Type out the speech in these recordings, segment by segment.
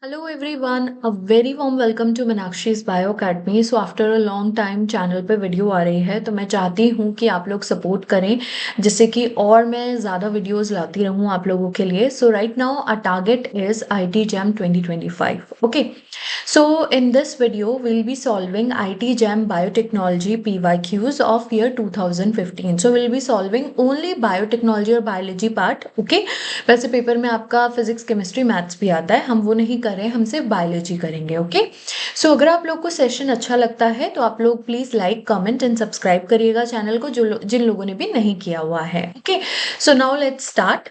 Hello everyone, a very warm welcome to Meenakshi's bio academy. So after a long time channel पे video आ रही है तो मैं चाहती हूँ कि आप लोग सपोर्ट करें जिससे कि और मैं ज़्यादा वीडियोस लाती रहूँ आप लोगों के लिए। So right now our target is IT Jam 2025। Okay, so in this video we'll be solving IT Jam Biotechnology PYQs of year 2015। So we'll be solving only biotechnology और biology part। ओके, वैसे paper में आपका physics chemistry maths भी आता है, हम वो नहीं कर रहे हैं, हम सिर्फ बायोलॉजी करेंगे। ओके, सो अगर आप लोग को सेशन अच्छा लगता है तो आप लोग please like comment and subscribe करिएगा चैनल को जिन लोगों ने भी नहीं किया हुआ है। Okay, so now let's start.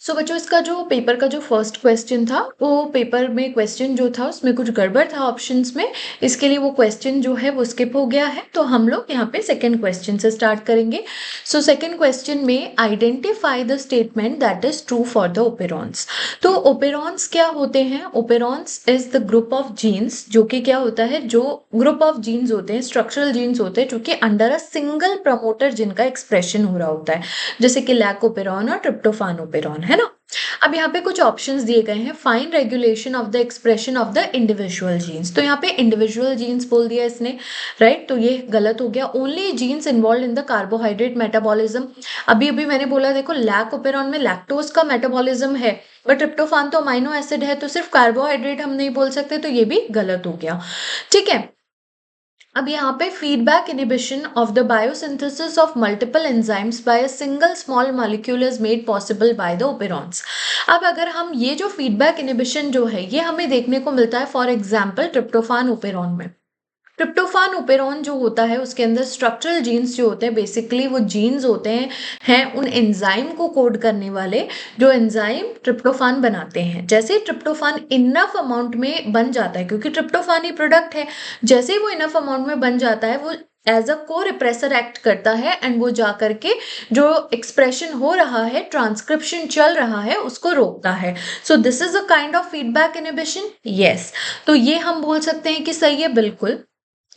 So बच्चों, इसका जो पेपर का जो फर्स्ट क्वेश्चन था वो पेपर में क्वेश्चन जो था उसमें कुछ गड़बड़ था ऑप्शंस में, इसके लिए वो क्वेश्चन जो है वो स्किप हो गया है। तो हम लोग यहाँ पे सेकंड क्वेश्चन से स्टार्ट करेंगे। सो सेकंड क्वेश्चन में identify the statement that is true for the operons. तो ओपेरॉन्स क्या होते हैं? Operons is the group of genes, जो कि क्या होता है, जो ग्रुप ऑफ जीन्स होते हैं, स्ट्रक्चरल जीन्स होते हैं, जो कि अंडर अ सिंगल प्रमोटर जिनका एक्सप्रेशन हो रहा होता है, जैसे कि लैक ओपेरॉन और ट्रिप्टोफान ओपेरॉन, है ना। अब यहाँ पे कुछ ऑप्शंस दिए गए हैं। Fine regulation of the expression of the individual genes, तो यहाँ पे इंडिविजुअल जीन्स बोल दिया इसने, राइट, तो ये गलत हो गया। Only jeans involve in the carbohydrate metabolism, अभी अभी मैंने बोला देखो लैक ओपेरॉन में लैक्टोज का मेटाबॉलिज्म है, बट ट्रिप्टोफान तो अमाइनो एसिड है, तो सिर्फ कार्बोहाइड्रेट हम नहीं बोल सकते, तो ये भी गलत हो गया। ठीक है, अब यहाँ पे feedback inhibition of the biosynthesis of multiple enzymes by a single small molecule is made possible by the operons. अब अगर हम ये जो फीडबैक इनिबिशन जो है ये हमें देखने को मिलता है फॉर एग्जांपल ट्रिप्टोफान ओपेरॉन में। ट्रिप्टोफान ओपेरॉन जो होता है उसके अंदर स्ट्रक्चरल जीन्स जो होते हैं, बेसिकली वो जीन्स होते हैं उन एंजाइम को कोड करने वाले, जो एंजाइम ट्रिप्टोफान बनाते हैं। जैसे ही ट्रिप्टोफान इनफ अमाउंट में बन जाता है, क्योंकि ट्रिप्टोफान ही प्रोडक्ट है, जैसे ही वो इनफ अमाउंट में बन जाता है वो एज अ को रिप्रेसर एक्ट करता है एंड वो जा करके जो एक्सप्रेशन हो रहा है, ट्रांसक्रिप्शन चल रहा है, उसको रोकता है। So this is a kind of feedback inhibition. Yes, तो ये हम बोल सकते हैं कि सही है, बिल्कुल।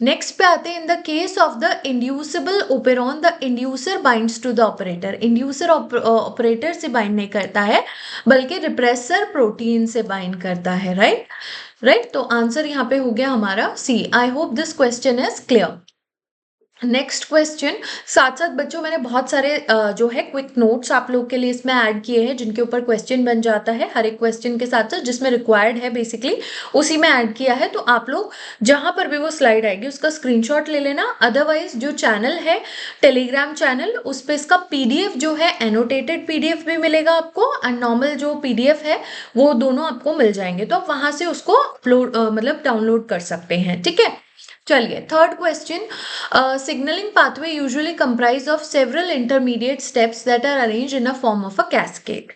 नेक्स्ट पे आते हैं, in the case of the inducible operon the inducer binds to the operator. Inducer operator से बाइंड नहीं करता है बल्कि रिप्रेसर प्रोटीन से बाइंड करता है, राइट। राइट, तो आंसर यहाँ पे हो गया हमारा C. I hope this question is clear. Next question, साथ साथ बच्चों मैंने बहुत सारे जो है क्विक नोट्स आप लोग के लिए इसमें ऐड किए हैं, जिनके ऊपर क्वेश्चन बन जाता है हर एक क्वेश्चन के साथ साथ, जिसमें रिक्वायर्ड है बेसिकली उसी में ऐड किया है। तो आप लोग जहां पर भी वो स्लाइड आएगी उसका स्क्रीनशॉट ले लेना। अदरवाइज जो चैनल है टेलीग्राम चैनल, उस पर इसका PDF जो है एनोटेटेड PDF भी मिलेगा आपको, एंड नॉर्मल जो PDF है वो दोनों आपको मिल जाएंगे, तो आप वहां से उसको अपलोड मतलब डाउनलोड कर सकते हैं। ठीक है, चलिए third question. Signalling pathway usually comprise of several intermediate steps that are arranged in a form of a cascade.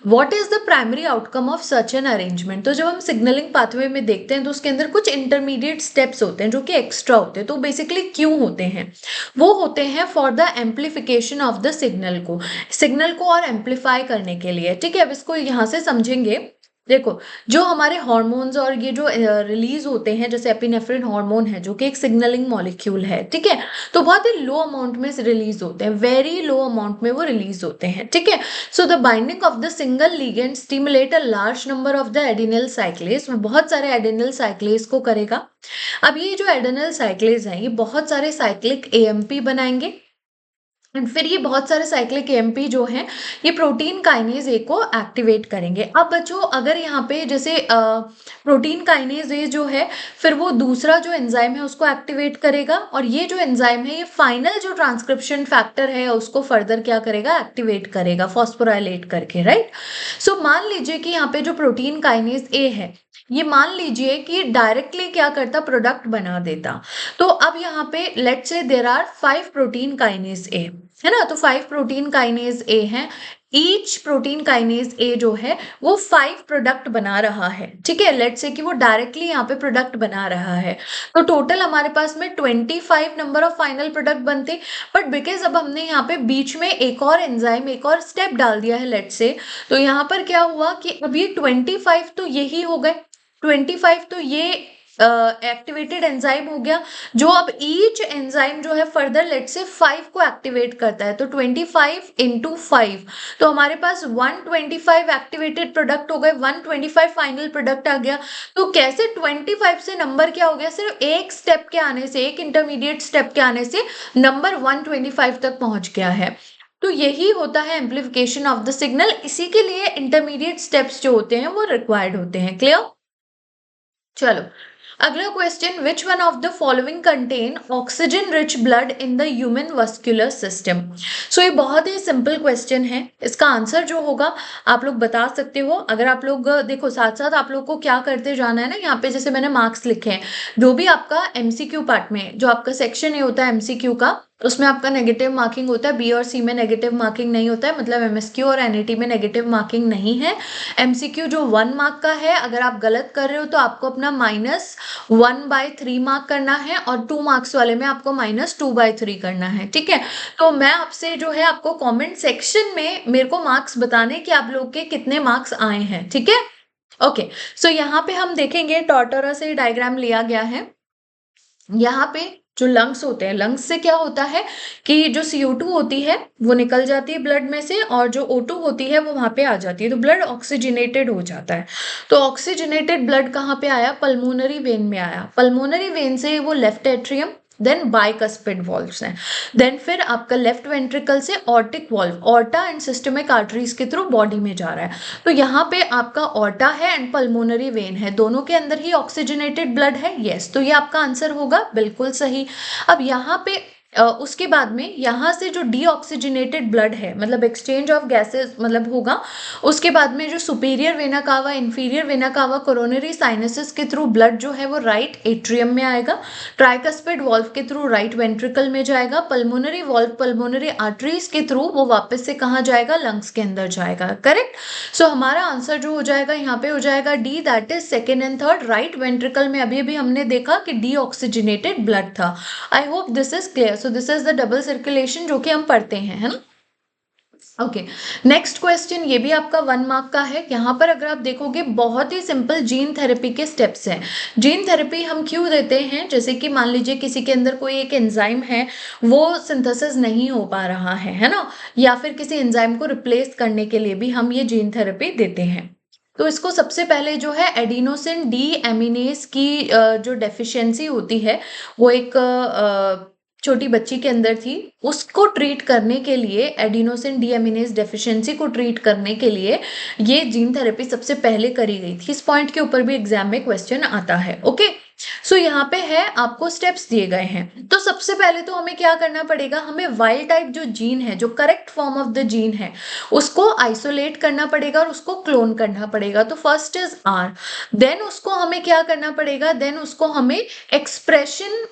What is the primary outcome of such an arrangement? तो जब हम सिग्नलिंग पाथवे में देखते हैं तो उसके अंदर कुछ इंटरमीडिएट स्टेप्स होते हैं जो कि एक्स्ट्रा होते हैं। तो बेसिकली क्यों होते हैं? वो होते हैं for the amplification of the signal को और एम्पलीफाई करने के लिए। ठीक है, अब इसको यहाँ से समझेंगे। देखो, जो हमारे हार्मोन्स और ये जो रिलीज होते हैं, जैसे एपिनेफ्रिन हार्मोन है जो कि एक सिग्नलिंग मॉलिक्यूल है, ठीक है, तो बहुत ही लो अमाउंट में रिलीज होते हैं, वेरी लो अमाउंट में वो रिलीज होते हैं। ठीक है, so the binding of the single ligand stimulate a large number of the adrenal साइक्लेज, बहुत सारे एडिनल साइक्लेज को करेगा। अब ये जो एडिनल साइक्लेज हैं ये बहुत सारे साइक्लिक AMP बनाएंगे, एंड फिर ये बहुत सारे साइक्लिक AMP जो हैं ये प्रोटीन काइनेज ए को एक्टिवेट करेंगे। अब बच्चों अगर यहाँ पे जैसे प्रोटीन काइनेज ए जो है फिर वो दूसरा जो एंजाइम है उसको एक्टिवेट करेगा, और ये जो एंजाइम है ये फाइनल जो ट्रांसक्रिप्शन फैक्टर है उसको फर्दर क्या करेगा, एक्टिवेट करेगा फॉस्फोराइलेट करके, राइट। सो मान लीजिए कि यहाँ पे जो प्रोटीन काइनेज ए है ये मान लीजिए कि डायरेक्टली क्या करता, प्रोडक्ट बना देता। तो अब यहाँ पे let's say there are 5 protein kinase A, है ना, तो 5 प्रोटीन काइनेज ए हैं। ईच प्रोटीन काइनेज ए जो है वो 5 प्रोडक्ट बना रहा है। ठीक है, लेट्स से कि वो डायरेक्टली यहाँ पे प्रोडक्ट बना रहा है, तो टोटल हमारे पास में 25 नंबर ऑफ फाइनल प्रोडक्ट बनते। बट बिकॉज अब हमने यहाँ पे बीच में एक और एंजाइम एक और स्टेप डाल दिया है लेट्स से, तो यहाँ पर क्या हुआ कि अब ये 25 तो यही हो गए, 25 तो ये एक्टिवेटेड एंजाइम हो गया, जो अब ईच एंजाइम जो है फर्दर लेट से 5 को एक्टिवेट करता है, तो 25 इंटू 5, तो हमारे पास 125 एक्टिवेटेड प्रोडक्ट हो गए, 125 फाइनल प्रोडक्ट आ गया। तो कैसे 25 से नंबर क्या हो गया, सिर्फ एक स्टेप के आने से, एक इंटरमीडिएट स्टेप के आने से नंबर 125 तक पहुंच गया है। तो यही होता है एम्प्लीफिकेशन ऑफ द सिग्नल, इसी के लिए इंटरमीडिएट स्टेप्स जो होते हैं वो रिक्वायर्ड होते हैं। क्लियर? चलो अगला question, which one of the following contain oxygen rich blood in the human vascular system. So ये बहुत ही सिंपल क्वेश्चन है, इसका आंसर जो होगा आप लोग बता सकते हो। अगर आप लोग देखो साथ साथ आप लोग को क्या करते जाना है ना, यहाँ पे जैसे मैंने मार्क्स लिखे हैं, जो भी आपका एमसीक्यू पार्ट में जो आपका सेक्शन ये होता है एमसीक्यू का, उसमें आपका नेगेटिव मार्किंग होता है, बी और सी में नेगेटिव मार्किंग नहीं होता है, मतलब एमएसक्यू और एनईटी में नेगेटिव मार्किंग नहीं है। एमसीक्यू जो 1 मार्क का है, अगर आप गलत कर रहे हो तो आपको अपना -1/3 मार्क करना है, और 2 मार्क्स वाले में आपको -2/3 करना है। ठीक है, तो मैं आपसे जो है आपको कमेंट सेक्शन में मेरे को मार्क्स बताने कि आप लोग के कितने मार्क्स आए हैं। ठीक है, ओके। सो यहाँ पे हम देखेंगे टॉर्टोरा से डायग्राम लिया गया है। यहाँ पे जो लंग्स होते हैं, लंग्स से क्या होता है कि जो CO2 होती है वो निकल जाती है ब्लड में से, और जो O2 होती है वो वहां पे आ जाती है, तो ब्लड ऑक्सीजनेटेड हो जाता है। तो ऑक्सीजनेटेड ब्लड कहाँ पे आया, पल्मोनरी वेन में आया, पल्मोनरी वेन से वो left atrium, then bicuspid valves हैं, देन फिर आपका लेफ्ट वेंट्रिकल से aortic valve, aorta and systemic arteries के थ्रू बॉडी में जा रहा है। तो यहाँ पे आपका ऑर्टा है एंड पल्मोनरी वेन है, दोनों के अंदर ही ऑक्सीजनेटेड ब्लड है। यस, तो ये आपका आंसर होगा, बिल्कुल सही। अब यहाँ पे उसके बाद में यहाँ से जो डीऑक्सीजनेटेड ब्लड है, मतलब एक्सचेंज ऑफ गैसेस मतलब होगा, उसके बाद में जो superior vena cava, inferior vena cava, coronary sinuses के थ्रू ब्लड जो है वो राइट एट्रियम में आएगा, ट्राइकस्पिड वॉल्व के थ्रू राइट वेंट्रिकल में जाएगा, पल्मोनरी वॉल्व पल्मोनरी आर्टरीज के थ्रू वो वापस से कहाँ जाएगा, लंग्स के अंदर जाएगा। करेक्ट। सो हमारा आंसर जो हो जाएगा यहाँ पे हो जाएगा D, that is second and third. Right ventricle में अभी अभी हमने देखा कि डीऑक्सीजनेटेड ब्लड था। आई hope this is clear. So this is the double circulation जो कि हम पढ़ते हैं, है ना। ओके, नेक्स्ट क्वेश्चन, ये भी आपका 1 मार्क का है। यहाँ पर अगर आप देखोगे बहुत ही सिंपल जीन थेरेपी के स्टेप्स हैं। जीन थेरेपी हम क्यों देते हैं, जैसे कि मान लीजिए किसी के अंदर कोई एक एंजाइम है वो सिंथेसिस नहीं हो पा रहा है ना, या फिर किसी एंजाइम को रिप्लेस करने के लिए भी हम ये जीन थेरेपी देते हैं। तो इसको सबसे पहले जो है एडिनोसिन डी एमिनेज की जो डेफिशिएंसी होती है, वो एक छोटी बच्ची के अंदर थी, उसको ट्रीट करने के लिए, एडिनोसिन डीएमिनेज डेफिशिएंसी को ट्रीट करने के लिए ये जीन थेरेपी सबसे पहले करी गई थी। इस पॉइंट के ऊपर भी एग्जाम में क्वेश्चन आता है। ओके, सो यहाँ पे है आपको स्टेप्स दिए गए हैं। तो सबसे पहले तो हमें क्या करना पड़ेगा, हमें वाइल्ड टाइप जो जीन है, जो correct form of the gene है, उसको आइसोलेट करना पड़ेगा और उसको क्लोन करना पड़ेगा। तो फर्स्ट इज आर, देन उसको हमें क्या करना पड़ेगा, देन उसको हमें expression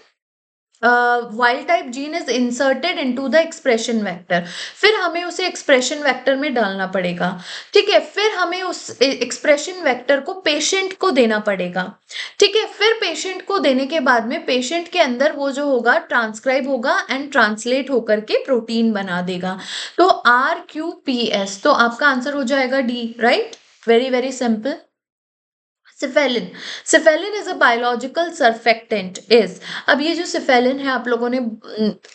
wild type gene is inserted into the expression vector, फिर हमें उसे एक्सप्रेशन वेक्टर में डालना पड़ेगा। ठीक है, फिर हमें उस एक्सप्रेशन वेक्टर को पेशेंट को देना पड़ेगा। ठीक है, फिर पेशेंट को देने के बाद में पेशेंट के अंदर वो जो होगा ट्रांसक्राइब होगा एंड ट्रांसलेट होकर के प्रोटीन बना देगा। तो RQPS, तो आपका आंसर हो जाएगा D. Right, very very simple. Cephaeline, cephaeline is a biological surfactant is, अब ये जो सिफेलिन है आप लोगों ने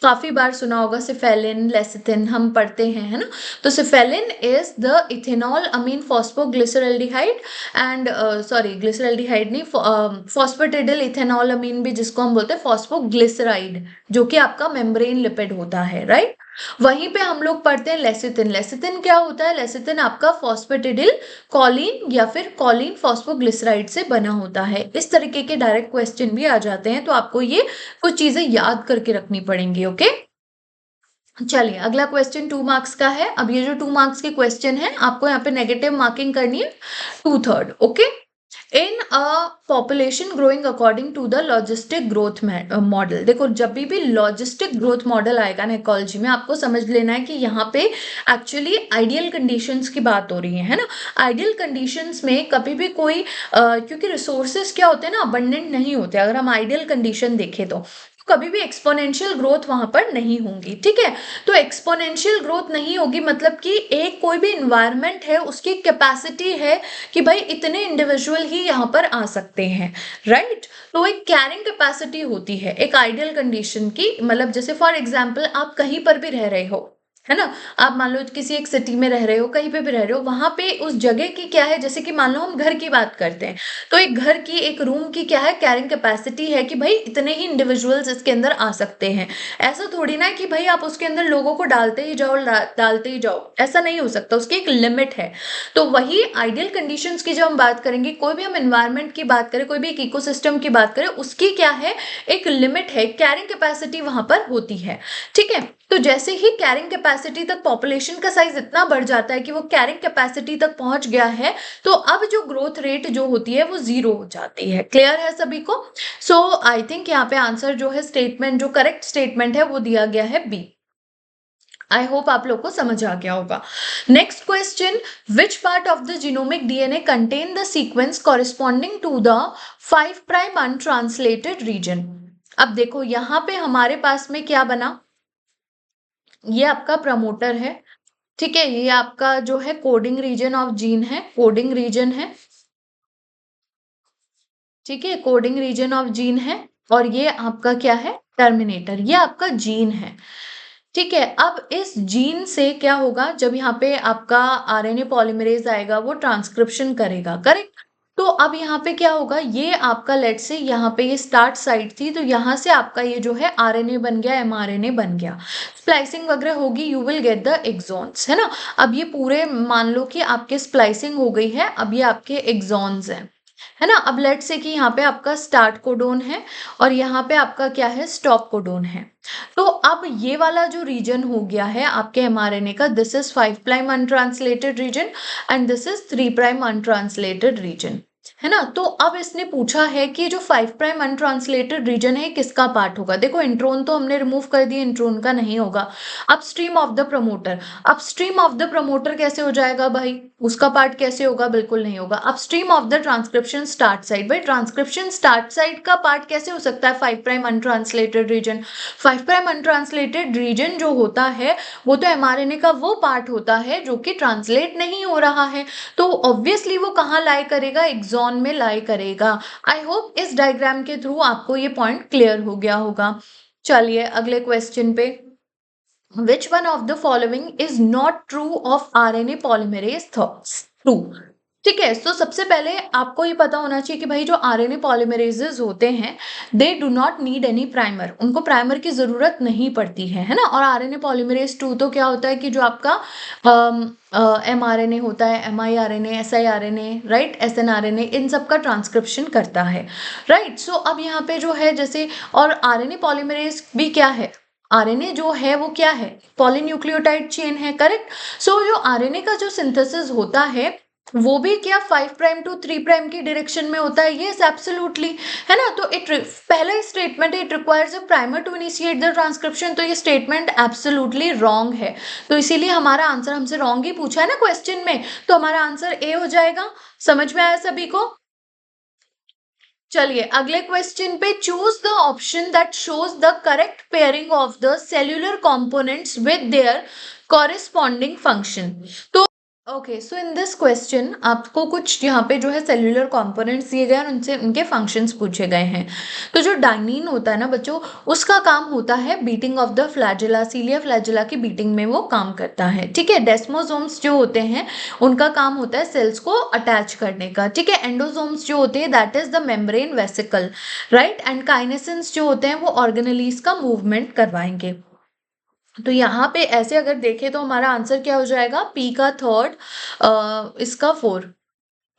काफी बार सुना होगा, सिफेलिन लेसिथिन हम पढ़ते हैं, है ना। तो cephalin is the ethanol amine phosphoglyceraldehyde and sorry glyceraldehyde नहीं, फॉस्फेटिडिल इथेनॉल अमीन भी जिसको हम बोलते हैं फॉस्फोग्लिसराइड, जो कि आपका मेम्ब्रेन लिपिड होता है। राइट, वहीं पे हम लोग पढ़ते हैं लेसिथिन। लेसिथिन क्या होता है, लेसिथिन आपका फॉस्फेटिडिल कॉलिन या फिर कॉलिन फॉस्फोग्लिसराइड से बना होता है। इस तरीके के डायरेक्ट क्वेश्चन भी आ जाते हैं, तो आपको ये कुछ चीजें याद करके रखनी पड़ेंगी। ओके, चलिए अगला क्वेश्चन 2 मार्क्स का है। अब ये जो 2 मार्क्स के क्वेश्चन है आपको यहाँ पे नेगेटिव मार्किंग करनी है 2/3। Okay, in a population growing according to the logistic growth model, देखो जब भी लॉजिस्टिक ग्रोथ मॉडल आएगा ना इकोलॉजी में, आपको समझ लेना है कि यहाँ पे एक्चुअली आइडियल कंडीशंस की बात हो रही है ना। आइडियल कंडीशंस में कभी भी कोई क्योंकि रिसोर्सेस क्या होते हैं ना, अबंडेंट नहीं होते। अगर हम आइडियल कंडीशन देखें तो कभी भी एक्सपोनेंशियल ग्रोथ वहां पर नहीं होंगी। ठीक है, तो एक्सपोनेंशियल ग्रोथ नहीं होगी मतलब कि एक कोई भी इन्वायरमेंट है उसकी कैपेसिटी है कि भाई इतने इंडिविजुअल ही यहाँ पर आ सकते हैं, राइट। तो एक कैरिंग कैपेसिटी होती है एक आइडियल कंडीशन की, मतलब जैसे फॉर एग्जांपल आप कहीं पर भी रह रहे हो, है ना, आप मान लो किसी एक सिटी में रह रहे हो, कहीं पे भी रह रहे हो, वहां पे उस जगह की क्या है, जैसे कि मान लो हम घर की बात करते हैं, तो एक घर की एक रूम की क्या है कैरिंग कैपेसिटी है कि भाई इतने ही इंडिविजुअल्स इसके अंदर आ सकते हैं। ऐसा थोड़ी ना है कि भाई आप उसके अंदर लोगों को डालते ही जाओ डालते ही जाओ, ऐसा नहीं हो सकता, उसकी एक लिमिट है। तो वही आइडियल कंडीशंस की जब हम बात करेंगे, कोई भी हम एनवायरनमेंट की बात करें, कोई भी एक इकोसिस्टम की बात करें, उसकी क्या है एक लिमिट है, कैरिंग कैपेसिटी वहां पर होती है। ठीक है, तो जैसे ही कैरिंग कैपेसिटी तक पॉपुलेशन का साइज इतना बढ़ जाता है कि वो कैरिंग कैपेसिटी तक पहुंच गया है, तो अब जो ग्रोथ रेट जो होती है वो 0 हो जाती है। क्लियर है सभी को? सो आई थिंक यहाँ पे आंसर जो है स्टेटमेंट, जो करेक्ट स्टेटमेंट है वो दिया गया है बी। आई होप आप लोग को समझ आ गया होगा। Next question, which part of the genomic DNA contain the sequence corresponding to the 5 prime untranslated region. अब देखो यहाँ पे हमारे पास में क्या बना, ये आपका प्रमोटर है। ठीक है, ये आपका जो है कोडिंग रीजन ऑफ जीन है, कोडिंग रीजन है। ठीक है, कोडिंग रीजन ऑफ जीन है, और ये आपका क्या है टर्मिनेटर, ये आपका जीन है। ठीक है, अब इस जीन से क्या होगा, जब यहाँ पे आपका आरएनए पॉलीमरेज आएगा वो ट्रांसक्रिप्शन करेगा, करेक्ट। तो अब यहाँ पे क्या होगा, ये आपका लेट से यहाँ पे ये स्टार्ट साइट थी, तो यहाँ से आपका ये जो है आरएनए बन गया, एमआरएनए बन गया, स्प्लाइसिंग वगैरह होगी, you will get the exons, है ना। अब ये पूरे मान लो कि आपके स्प्लाइसिंग हो गई है, अब ये आपके एक्सॉन्स हैं, है ना। अब लेट से कि यहाँ पे आपका स्टार्ट कोडोन है और यहाँ पे आपका क्या है स्टॉप कोडोन है। तो अब ये वाला जो रीजन हो गया है आपके एमआरएनए का, this is 5 prime untranslated reason and this is 3 prime untranslated reason, है ना। तो अब इसने पूछा है कि जो 5 प्राइम अनट्रांसलेटेड रीजन है किसका पार्ट होगा। देखो इंट्रोन तो हमने रिमूव कर दिया, इंट्रोन का नहीं होगा। Upstream of the promoter, upstream of the promoter कैसे हो जाएगा भाई, उसका पार्ट कैसे होगा, बिल्कुल नहीं होगा। Upstream of the transcription start site, भाई ट्रांसक्रिप्शन स्टार्ट साइट का पार्ट कैसे हो सकता है 5 prime untranslated reason. 5 prime untranslated reason जो होता है वो तो एमआरएनए का वो पार्ट होता है जो कि ट्रांसलेट नहीं हो रहा है, तो ऑब्वियसली वो कहाँ लाई करेगा, एक्सॉन में लाई करेगा। आई होप इस डायग्राम के थ्रू आपको ये पॉइंट क्लियर हो गया होगा। चलिए अगले क्वेश्चन पे, which one of the following is not true of RNA polymerase true। ठीक है, तो सबसे पहले आपको ये पता होना चाहिए कि भाई जो आरएनए पॉलीमरेजेस होते हैं they do not need any primer, उनको प्राइमर की जरूरत नहीं पड़ती है ना। और आरएनए पॉलीमरेज 2 तो क्या होता है कि जो आपका एमआरएनए होता है, एमआईआरएनए, एसआईआरएनए, राइट, एसएनआरएनए, इन सब का ट्रांसक्रिप्शन करता है, राइट। सो अब यहाँ पे जो है जैसे, और आरएनए पॉलीमरेज भी क्या है, आरएनए जो है वो क्या है पॉलीन्यूक्लियोटाइड चेन है, करेक्ट। सो जो आरएनए का जो सिंथेसिस होता है वो भी क्या 5 प्राइम टू 3 प्राइम की डायरेक्शन में होता है, यस एब्सोल्युटली, है ना। तो पहला statement it requires a primer to initiate the transcription, तो ये स्टेटमेंट एब्सोल्युटली रॉन्ग है, तो इसीलिए हमारा आंसर हमसे रॉन्ग ही पूछा है ना क्वेश्चन में, तो हमारा आंसर ए हो जाएगा। समझ में आया सभी को? चलिए अगले क्वेश्चन पे, choose the option that shows the correct pairing of the cellular components with their corresponding function. तो okay, so in this question आपको कुछ यहाँ पे जो है सेल्यूलर कंपोनेंट्स दिए गए हैं और उनसे उनके फंक्शंस पूछे गए हैं। तो जो डाइनिन होता है ना बच्चों, उसका काम होता है beating of the flagella, cilia flagella की बीटिंग में वो काम करता है। ठीक है, डेस्मोसोम्स जो होते हैं उनका काम होता है सेल्स को अटैच करने का। ठीक है, एंडोसोम्स जो होते हैं that is the membrane vesicle, right, and kinesins जो होते हैं वो ऑर्गेनेलीज का मूवमेंट करवाएंगे। तो यहाँ पे ऐसे अगर देखें तो हमारा आंसर क्या हो जाएगा, पी का 3, इसका 4,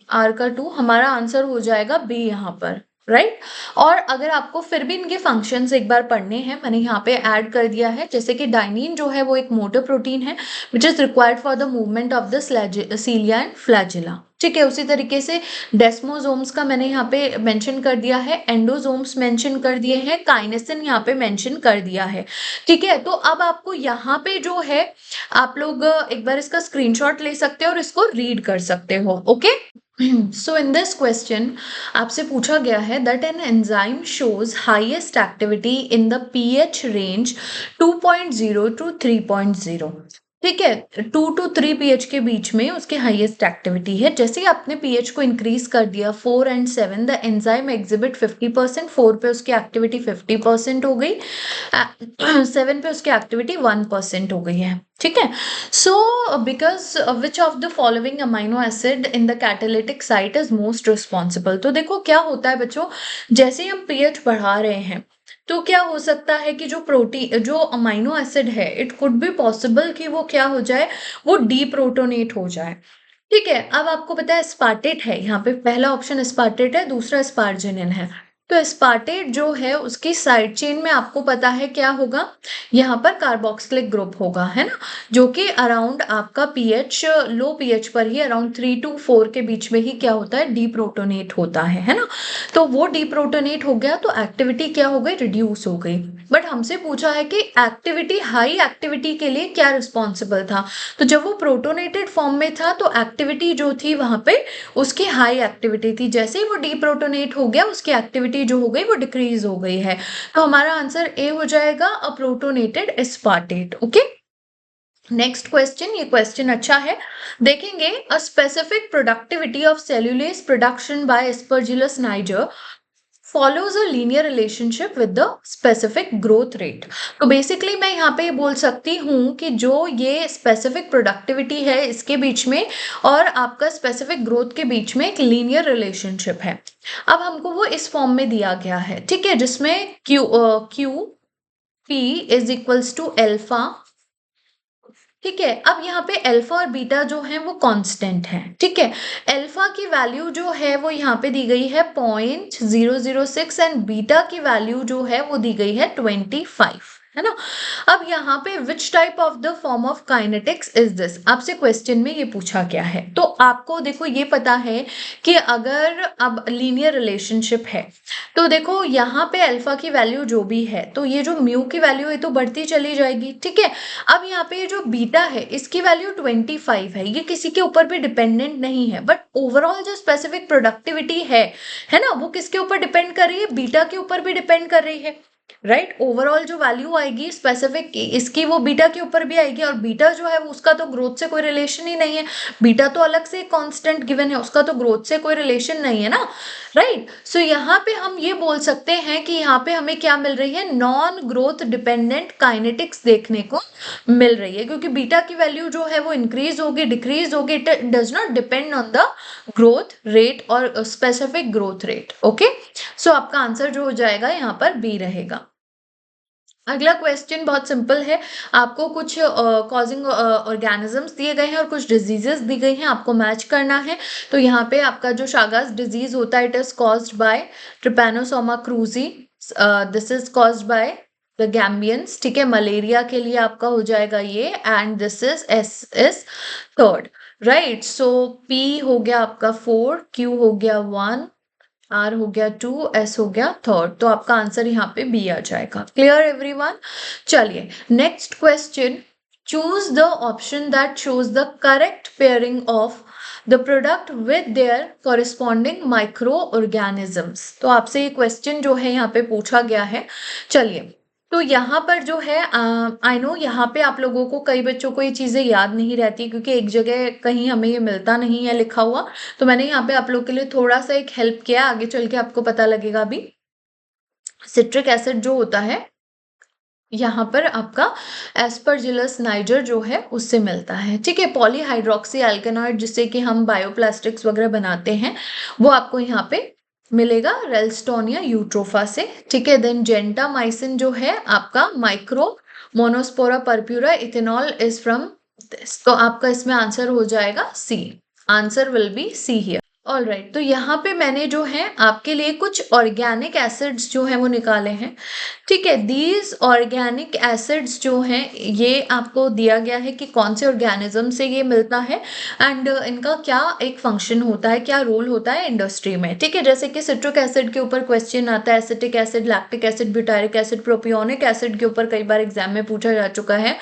आर का 2, हमारा आंसर हो जाएगा बी यहाँ पर, राइट। और अगर आपको फिर भी इनके फंक्शंस एक बार पढ़ने हैं, मैंने यहाँ पे ऐड कर दिया है, जैसे कि डाइनिन जो है वो एक मोटर प्रोटीन है which is required for the movement of the cilia and flagella. ठीक है, उसी तरीके से डेस्मोसोम्स का मैंने यहाँ पे मेंशन कर दिया है, एंडोसोम्स मेंशन कर दिए हैं, काइनेसिन यहाँ पे मेंशन कर दिया है। ठीक है, तो अब आपको यहाँ पे जो है आप लोग एक बार इसका स्क्रीनशॉट ले सकते हो और इसको रीड कर सकते हो। Okay, so in this question आपसे पूछा गया है that an enzyme shows highest activity in the pH range 2.0 to 3.0। ठीक है, 2 टू 3 पीएच के बीच में उसकी हाईएस्ट एक्टिविटी है। जैसे ही आपने पीएच को इंक्रीज कर दिया 4 एंड 7, द एंजाइम एग्जिबिट 50%, 4 पे उसकी एक्टिविटी 50% हो गई, 7 पे उसकी एक्टिविटी 1% हो गई है। ठीक है, so because which of the following amino acid in the catalytic site is most responsible. तो देखो क्या होता है बच्चों, जैसे ही हम पीएच बढ़ा रहे हैं तो क्या हो सकता है कि जो प्रोटीन, जो अमाइनो एसिड है, इट कुड बी पॉसिबल कि वो क्या हो जाए, वो डीप्रोटोनेट हो जाए। ठीक है, अब आपको पता है स्पार्टेट है, यहाँ पे पहला ऑप्शन स्पार्टेट है, दूसरा स्पार्जिनिन है। तो स्पार्टेट जो है उसकी साइड चेन में आपको पता है क्या होगा, यहाँ पर कार्बोक्सिलिक ग्रुप होगा, है ना, जो कि अराउंड आपका पीएच, लो पीएच पर ही अराउंड 3 टू 4 के बीच में ही क्या होता है, डीप्रोटोनेट होता है ना। तो वो डीप्रोटोनेट हो गया तो एक्टिविटी क्या हो गई, रिड्यूस हो गई। बट हमसे पूछा है कि एक्टिविटी, हाई एक्टिविटी के लिए क्या रिस्पॉन्सिबल था। तो जब वो प्रोटोनेटेड फॉर्म में था तो एक्टिविटी जो थी वहां पे उसकी हाई एक्टिविटी थी, जैसे ही वो डीप्रोटोनेट हो गया उसकी एक्टिविटी जो हो गई वो डिक्रीज हो गई है। तो हमारा आंसर ए हो जाएगा, a protonated aspartate. Okay, next question, ये क्वेश्चन अच्छा है, देखेंगे। A specific productivity of cellulase production by Aspergillus niger follows a linear relationship with the specific growth rate। तो बेसिकली मैं यहाँ पे बोल सकती हूँ कि जो ये स्पेसिफिक प्रोडक्टिविटी है इसके बीच में और आपका स्पेसिफिक ग्रोथ के बीच में एक लीनियर रिलेशनशिप है। अब हमको वो इस फॉर्म में दिया गया है, ठीक है, जिसमें Q P is equals to alpha. ठीक है, अब यहाँ पे अल्फा और बीटा जो है वो कांस्टेंट है। ठीक है, अल्फा की वैल्यू जो है वो यहाँ पे दी गई है 0.006 एंड बीटा की वैल्यू जो है वो दी गई है 25, है ना। अब यहाँ पे which type of the form of kinetics is this, आपसे क्वेश्चन में ये पूछा गया है। तो आपको देखो ये पता है कि अगर अब लीनियर रिलेशनशिप है तो देखो यहाँ पे अल्फा की वैल्यू जो भी है तो ये जो म्यू की वैल्यू है तो बढ़ती चली जाएगी। ठीक है, अब यहाँ पे जो बीटा है इसकी वैल्यू 25 है, ये किसी के ऊपर भी डिपेंडेंट नहीं है, बट ओवरऑल जो स्पेसिफिक प्रोडक्टिविटी है ना, वो किसके ऊपर डिपेंड कर रही है, बीटा के ऊपर भी डिपेंड कर रही है, राइट। ओवरऑल जो वैल्यू आएगी स्पेसिफिक इसकी वो बीटा के ऊपर भी आएगी, और बीटा जो है उसका तो ग्रोथ से कोई रिलेशन ही नहीं है, बीटा तो अलग से कांस्टेंट गिवन है, उसका तो ग्रोथ से कोई रिलेशन नहीं है ना, राइट। सो यहाँ पे हम ये बोल सकते हैं कि यहाँ पे हमें क्या मिल रही है, नॉन ग्रोथ डिपेंडेंट काइनेटिक्स देखने को मिल रही है, क्योंकि बीटा की वैल्यू जो है वो इंक्रीज होगी, डिक्रीज होगी, it does not depend on the growth rate और स्पेसिफिक ग्रोथ रेट। ओके, सो आपका आंसर जो हो जाएगा यहाँ पर बी रहेगा। अगला क्वेश्चन बहुत सिंपल है, आपको कुछ कॉजिंग ऑर्गेनिजम्स दिए गए हैं और कुछ डिजीजेस दी गई हैं, आपको मैच करना है। तो यहाँ पे आपका जो शागास डिजीज होता है it is caused by Trypanosoma cruzi, this is caused by the gambiense. ठीक है, मलेरिया के लिए आपका हो जाएगा ये, and this is S is third, right. So P हो गया आपका 4, क्यू हो गया 1, आर हो गया 2, एस हो गया थर्ड। तो आपका आंसर यहाँ पे बी आ जाएगा। Clear everyone? चलिए next question, choose the option that shows the correct pairing of the product with their corresponding micro organisms. तो आपसे ये क्वेश्चन जो है यहाँ पे पूछा गया है। चलिए, तो यहाँ पर जो है आई नो यहाँ पे आप लोगों को, कई बच्चों को ये चीज़ें याद नहीं रहती क्योंकि एक जगह कहीं हमें ये मिलता नहीं है लिखा हुआ, तो मैंने यहाँ पे आप लोग के लिए थोड़ा सा एक हेल्प किया, आगे चल के आपको पता लगेगा अभी। सिट्रिक एसिड जो होता है यहाँ पर आपका एस्परजिलस नाइजर जो है उससे मिलता है। ठीक है, पॉलीहाइड्रोक्सी एल्केनॉइड जिससे कि हम बायोप्लास्टिक्स वगैरह बनाते हैं वो आपको यहाँ पे मिलेगा रेल्स्टोनिया यूट्रोफा से। ठीक है, देन जेंटामाइसिन जो है आपका micromonospora purpurea ethanol is from this. तो आपका इसमें आंसर हो जाएगा C, answer will be C here. All right, तो यहाँ पे मैंने जो है आपके लिए कुछ ऑर्गेनिक एसिड्स जो हैं वो निकाले हैं। ठीक है, दीज ऑर्गेनिक एसिड्स जो हैं ये आपको दिया गया है कि कौन से ऑर्गेनिज्म से ये मिलता है एंड इनका क्या एक फंक्शन होता है, क्या रोल होता है इंडस्ट्री में। ठीक है, जैसे कि सिट्रिक एसिड के ऊपर क्वेश्चन आता है, acetic acid, lactic acid, butyric acid, propionic acid के ऊपर कई बार एग्जाम में पूछा जा चुका है,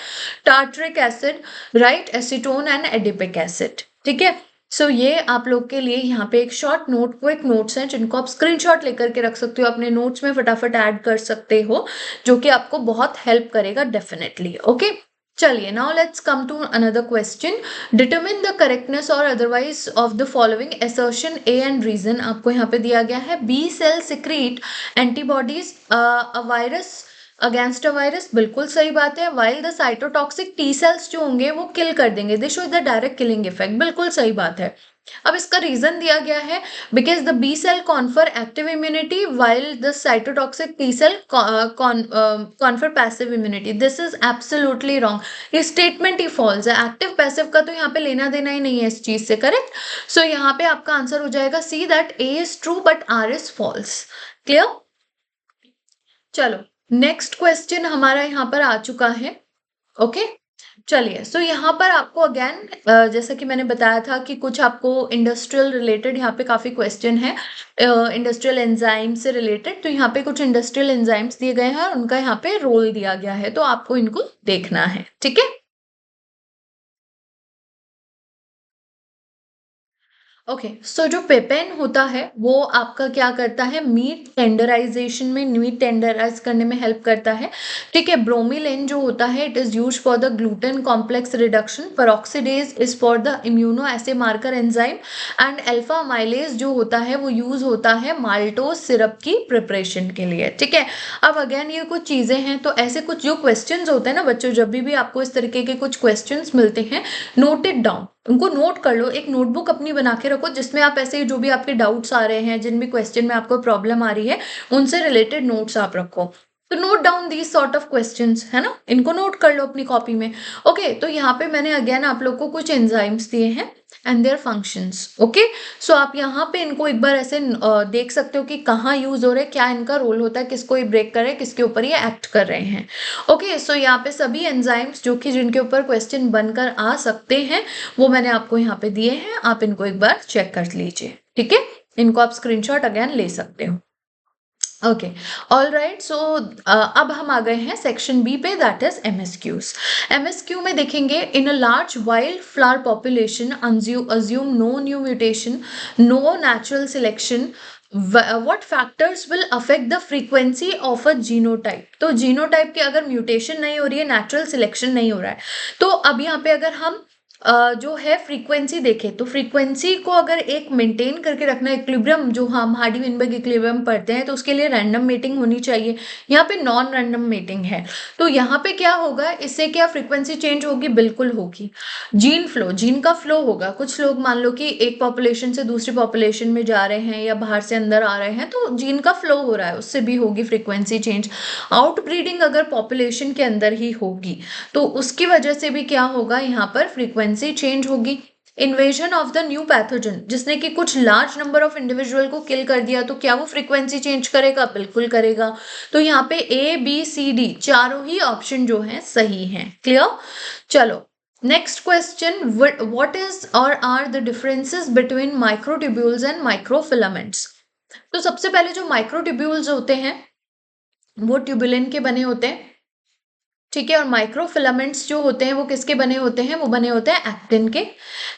tartaric acid, right, acetone and adipic acid. ठीक है, सो ये आप लोग के लिए यहाँ पे एक शॉर्ट नोट, क्विक नोट्स हैं जिनको आप स्क्रीनशॉट लेकर के रख सकते हो, अपने नोट्स में फटाफट ऐड कर सकते हो, जो कि आपको बहुत हेल्प करेगा डेफिनेटली। ओके, चलिए now let's come to another question. Determine the correctness और otherwise of the following assertion A and reason आपको यहाँ पे दिया गया है। B cell secrete antibodies a virus against a virus, बिल्कुल सही बात है। While the cytotoxic T cells जो होंगे वो किल कर देंगे, they show the direct killing effect, बिल्कुल सही बात है। अब इसका रीजन दिया गया है because the B cell confer active immunity while the cytotoxic T cell confer passive immunity. This is absolutely wrong, ये स्टेटमेंट ही फॉल्स है। एक्टिव पैसिव का तो यहाँ पे लेना देना ही नहीं है इस चीज से, करेक्ट। सो यहाँ पे आपका आंसर हो जाएगा C, that A is true but R is false. Clear? चलो नेक्स्ट क्वेश्चन हमारा यहाँ पर आ चुका है। ओके, चलिए सो यहाँ पर आपको अगेन जैसा कि मैंने बताया था कि कुछ आपको इंडस्ट्रियल रिलेटेड यहाँ पे काफी क्वेश्चन है, इंडस्ट्रियल एंजाइम से रिलेटेड। तो यहाँ पे कुछ इंडस्ट्रियल एंजाइम्स दिए गए हैं और उनका यहाँ पे रोल दिया गया है, तो आपको इनको देखना है, ठीक है। ओके, सो जो पेपेन होता है वो आपका क्या करता है, मीट टेंडराइजेशन में, मीट टेंडराइज करने में हेल्प करता है, ठीक है। ब्रोमिलेन जो होता है it is use for the gluten complex reduction. Peroxidase is for the immuno essay marker enzyme. And alpha mileage जो होता है वो यूज होता है माल्टोज सिरप की प्रिपरेशन के लिए, ठीक है। अब अगेन ये कुछ चीजें हैं, तो ऐसे कुछ जो क्वेश्चंस होते हैं ना बच्चों, जब भी आपको इस तरीके के कुछ क्वेश्चंस मिलते हैं, नोट इट डाउन, उनको नोट कर लो, एक नोटबुक अपनी बना के रखो जिसमें आप ऐसे जो भी आपके डाउट्स आ रहे हैं, जिन भी क्वेश्चन में आपको प्रॉब्लम आ रही है, उनसे रिलेटेड नोट्स आप रखो। तो note down these sort of questions, है ना, इनको नोट कर लो अपनी कॉपी में। ओके, तो यहाँ पे मैंने अगेन आप लोग को कुछ एंजाइम्स दिए हैं एंड देयर फंक्शंस। ओके, सो आप यहाँ पे इनको एक बार ऐसे देख सकते हो कि कहाँ यूज हो रहे हैं, क्या इनका रोल होता है, किसको ये ब्रेक कर रहे हैं, किसके ऊपर ये एक्ट कर रहे हैं। ओके, सो यहाँ पे सभी एंजाइम्स जो कि जिनके ऊपर क्वेश्चन बनकर आ सकते हैं वो मैंने आपको यहाँ पे दिए हैं, आप इनको एक बार चेक कर लीजिए, ठीक है। इनको आप स्क्रीनशॉट अगेन ले सकते हो। Okay, all right. सो अब हम आ गए हैं सेक्शन बी पे, दैट इज एमएसक्यूज। एमएसक्यू में देखेंगे, in a large wild flower population assume no new mutation, no natural selection, what factors will affect the frequency of a genotype। तो genotype की अगर म्यूटेशन नहीं हो रही है, नेचुरल सिलेक्शन नहीं हो रहा है, तो अब यहाँ पे अगर हम जो है फ्रीक्वेंसी देखें, तो फ्रीक्वेंसी को अगर एक मेंटेन करके रखना, इक्विलिब्रियम जो हम हार्डी विनबर्ग इक्विलिब्रियम पढ़ते हैं, तो उसके लिए रैंडम मेटिंग होनी चाहिए। यहाँ पे नॉन रैंडम मेटिंग है, तो यहाँ पे क्या होगा, इससे क्या फ्रीक्वेंसी चेंज होगी, बिल्कुल होगी। जीन फ्लो, जीन का फ्लो होगा। कुछ लोग मान लो कि एक पॉपुलेशन से दूसरी पॉपुलेशन में जा रहे हैं या बाहर से अंदर आ रहे हैं, तो जीन का फ्लो हो रहा है, उससे भी होगी फ्रीक्वेंसी चेंज। आउटब्रीडिंग अगर पॉपुलेशन के अंदर ही होगी तो उसकी वजह से भी क्या होगा, यहाँ पर फ्रीक्वेंसी चेंज होगी। Invasion of the new pathogen, जिसने कि कुछ लार्ज नंबर ऑफ इंडिविजुअल को किल कर दिया, तो क्या वो फ्रीक्वेंसी चेंज करेगा, बिल्कुल करेगा। तो यहाँ पे ए बी सी डी चारों ही ऑप्शन जो है सही हैं। क्लियर? चलो नेक्स्ट क्वेश्चन, व्हाट इज और are the differences between microtubules and microfilaments. तो सबसे पहले जो माइक्रोट्यूब्यूल्स होते हैं वो ट्यूबुलिन के बने होते हैं, ठीक है। और माइक्रोफिलामेंट्स जो होते हैं वो किसके बने होते हैं, वो बने होते हैं एक्टिन के,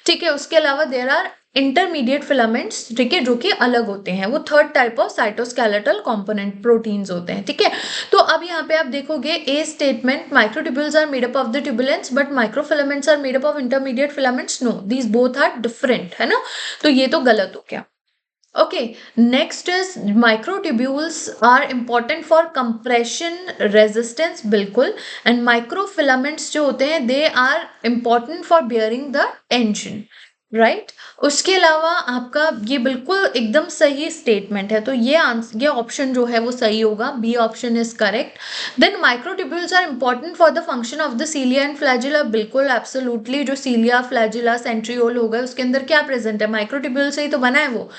ठीक है। उसके अलावा देयर आर इंटरमीडिएट फिलामेंट्स, ठीक है, जो कि अलग होते हैं, वो third type of cytoskeletal component proteins होते हैं, ठीक है। तो अब यहाँ पे आप देखोगे a statement, microtubules are made up of the tubulins but microfilaments are made up of intermediate filaments, no, these both are different, है ना। तो ये तो गलत हो गया। Okay, next is microtubules are important for compression resistance, बिल्कुल। and microfilaments जो होते हैं they are important for bearing the tension, right. उसके अलावा आपका ये बिल्कुल एकदम सही स्टेटमेंट है, तो ये ऑप्शन जो है वो सही होगा, B option is correct. Then microtubules are important for the function of the cilia and flagella, बिल्कुल एब्सोल्युटली। जो सीलिया, फ्लैजिला, सेंट्रियोल होगा उसके अंदर क्या प्रेजेंट है, माइक्रोट्यूब्यूल से ही तो बना है वो।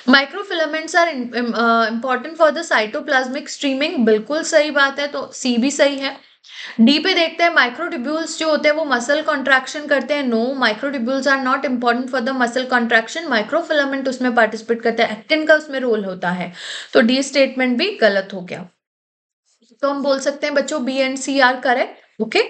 Microfilaments are important for the cytoplasmic streaming, बिल्कुल सही बात है, तो सी भी सही है। डी पे देखते हैं, माइक्रोट्यूब्यूल्स जो होते हैं वो मसल कॉन्ट्रैक्शन करते हैं, no, microtubules are not important for the muscle contraction, microfilament उसमें पार्टिसिपेट करते हैं, एक्टिन का उसमें रोल होता है, तो डी स्टेटमेंट भी गलत हो गया। तो हम बोल सकते हैं बच्चों B and C are correct. Okay,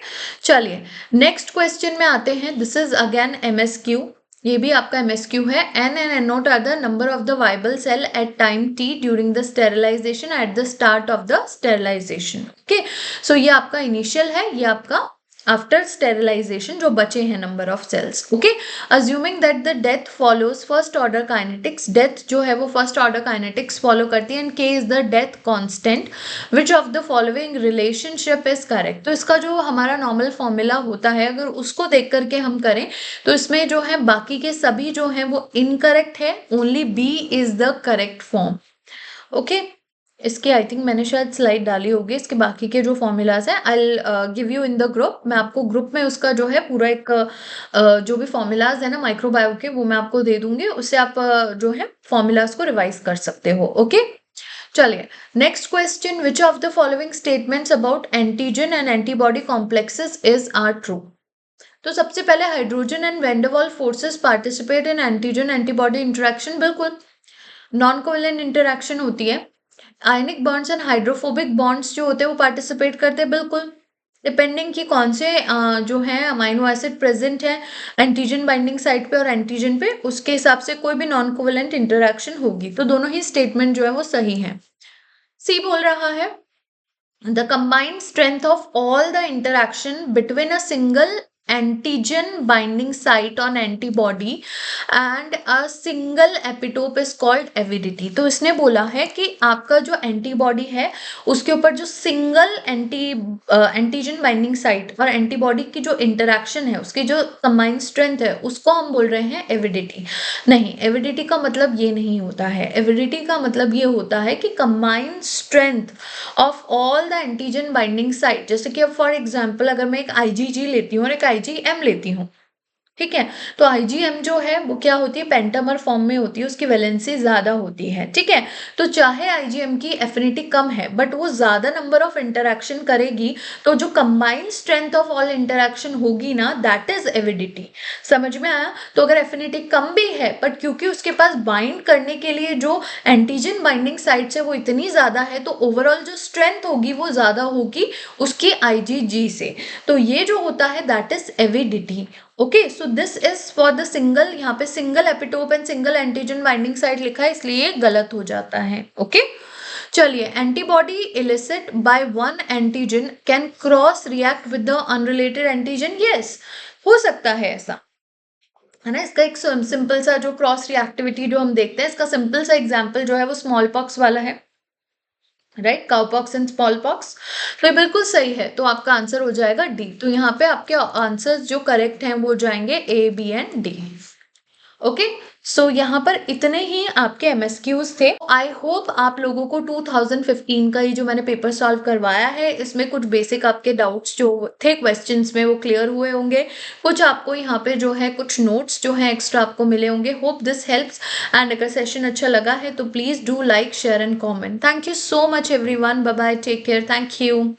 चलिए नेक्स्ट क्वेश्चन में आते हैं, दिस इज अगेन एमएसक्यू। ये भी आपका एमएसक्यू है। N and N naught are the number of the viable cell at time t during the sterilization at the start of the sterilization. Okay, so ये आपका initial है, ये आपका after sterilisation जो बचे हैं number of cells. Okay, assuming that the death follows first order kinetics, death जो है वो फर्स्ट ऑर्डर काइनेटिक्स फॉलो करती है, एंड के is the death constant, which of the following relationship is correct. तो इसका जो हमारा नॉर्मल फॉर्मूला होता है, अगर उसको देख करके हम करें तो इसमें जो है बाकी के सभी जो है वो इनकरेक्ट है, only B is the correct form. Okay, इसके आई थिंक मैंने शायद स्लाइड डाली होगी, इसके बाकी के जो फॉर्मूलाज हैं I give you in the group. मैं आपको ग्रुप में उसका जो है पूरा एक जो भी फॉर्मूलाज है ना माइक्रोबायो के, वो मैं आपको दे दूंगी, उससे आप जो है फॉर्मूलाज को रिवाइज कर सकते हो। ओके, चलिए next question, which of the following statements about antigen and antibody complexes is are true. तो सबसे पहले hydrogen and van der Waals forces participate in antigen antibody interaction, बिल्कुल। नॉन कोवेलेंट इंटरेक्शन होती है। Ionic bonds and hydrophobic bonds जो होते हैं वो पार्टिसिपेट करते हैं, बिल्कुल। डिपेंडिंग कि कौन से जो है अमाइनो एसिड प्रेजेंट है एंटीजन बाइंडिंग साइट पे और एंटीजन पे, उसके हिसाब से कोई भी नॉन कोवेलेंट इंटरेक्शन होगी। तो दोनों ही स्टेटमेंट जो है वो सही है। सी बोल रहा है the combined strength of all the interaction between a single antigen binding site on antibody and a single epitope is called avidity। तो इसने बोला है कि आपका जो एंटीबॉडी है उसके ऊपर जो सिंगल एंटीजन बाइंडिंग साइट और एंटीबॉडी की जो इंटरेक्शन है उसकी जो कंबाइंड स्ट्रेंथ है उसको हम बोल रहे हैं एविडिटी। नहीं, एविडिटी का मतलब ये नहीं होता है। एविडिटी का मतलब ये होता है कि combined strength of all the antigen binding site. जैसे कि अब फॉर एग्जांपल अगर मैं एक IgG लेती हूँ और एक IgM लेती हूँ, ठीक है, तो IgM जो है वो क्या होती है, पेंटामर फॉर्म में होती है, उसकी वैलेंसी ज्यादा होती है, ठीक है। तो चाहे IgM की एफिनिटी कम है बट वो ज्यादा नंबर ऑफ इंटरेक्शन करेगी, तो जो combined strength of all interaction होगी ना, दैट इज एविडिटी। समझ में आया? तो अगर एफिनिटी कम भी है बट क्योंकि उसके पास बाइंड करने के लिए जो एंटीजन बाइंडिंग साइट्स है वो इतनी ज्यादा है, तो ओवरऑल जो स्ट्रेंथ होगी वो ज्यादा होगी उसकी IgG से। तो ये जो होता है that is avidity. Okay, so this is for the single, यहाँ पे single epitope and single antigen binding site लिखा है, इसलिए गलत हो जाता है। ओके, चलिए, antibody illicit by one antigen can cross react with the unrelated antigen. Yes, हो सकता है ऐसा, है ना। इसका एक सिंपल सा जो क्रॉस रिएक्टिविटी जो हम देखते हैं, इसका सिंपल सा एग्जाम्पल जो है वो स्मॉल पॉक्स वाला है, right, cowpox and small pox. तो ये बिल्कुल सही है, तो आपका आंसर हो जाएगा डी। तो यहाँ पे आपके आंसर्स जो करेक्ट हैं वो जाएंगे A, B and D। Okay, so यहाँ पर इतने ही आपके MSQs थे। आई होप आप लोगों को 2015 का ये जो मैंने पेपर सॉल्व करवाया है इसमें कुछ बेसिक आपके डाउट्स जो थे क्वेश्चंस में वो क्लियर हुए होंगे। कुछ आपको यहाँ पे जो है कुछ नोट्स जो है एक्स्ट्रा आपको मिले होंगे। होप दिस हेल्प्स, एंड अगर सेशन अच्छा लगा है तो please do like, share and comment. Thank you so much everyone, bye bye, take care, thank you.